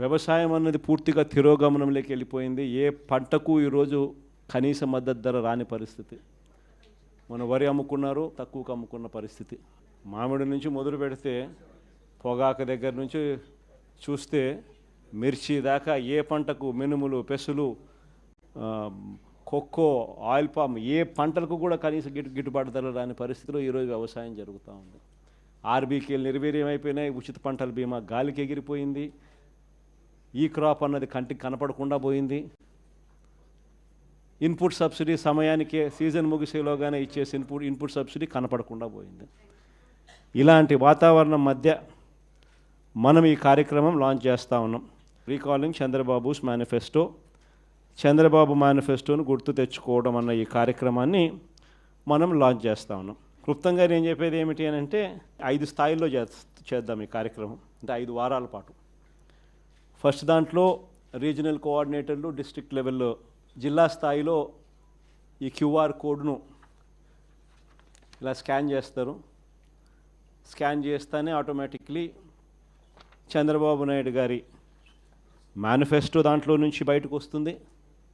వ్యవసాయం అన్నది పూర్తిగా తిరోగమనంలోకి వెళ్ళిపోయింది. ఏ పంటకు ఈరోజు కనీస మద్దతు ధర రాని పరిస్థితి. మన వరి అమ్ముకున్నారు, తక్కువకు అమ్ముకున్న పరిస్థితి. మామిడి నుంచి మొదలు పెడితే పొగాకు దగ్గర నుంచి చూస్తే మిర్చి దాకా ఏ పంటకు, మినుములు, పెసులు, కొక్కో, ఆయిల్ పామ్, ఏ పంటలకు కూడా కనీస గిట్టుబాటు ధరలు రాని పరిస్థితిలో ఈరోజు వ్యవసాయం జరుగుతూ ఉంది. ఆర్బీకేలు నిర్వీర్యం అయిపోయినాయి. ఉచిత పంటల బీమా గాలికి ఎగిరిపోయింది. ఈ క్రాప్ అన్నది కంటికి కనపడకుండా పోయింది. ఇన్పుట్ సబ్సిడీ సమయానికే సీజన్ ముగిసేలోగానే ఇచ్చేసి ఇన్పుట్ సబ్సిడీ కనపడకుండా పోయింది. ఇలాంటి వాతావరణం మధ్య మనం ఈ కార్యక్రమం లాంచ్ చేస్తూ ఉన్నాం. రీకాలింగ్ చంద్రబాబుస్ మేనిఫెస్టో, చంద్రబాబు మేనిఫెస్టోను గుర్తు తెచ్చుకోవడం అన్న ఈ కార్యక్రమాన్ని మనం లాంచ్ చేస్తూ ఉన్నాం. క్లుప్తంగా నేను చెప్పేది ఏమిటి అని అంటే 5 స్థాయిల్లో చేద్దాం ఈ కార్యక్రమం. అంటే 5 వారాల పాటు. ఫస్ట్ దాంట్లో రీజనల్ కోఆర్డినేటర్లు, డిస్ట్రిక్ట్ లెవెల్లో, జిల్లా స్థాయిలో ఈ క్యూఆర్ కోడ్ను ఇలా స్కాన్ చేస్తారు. స్కాన్ చేస్తేనే ఆటోమేటిక్లీ చంద్రబాబు నాయుడు గారి మేనిఫెస్టో దాంట్లో నుంచి బయటకు వస్తుంది.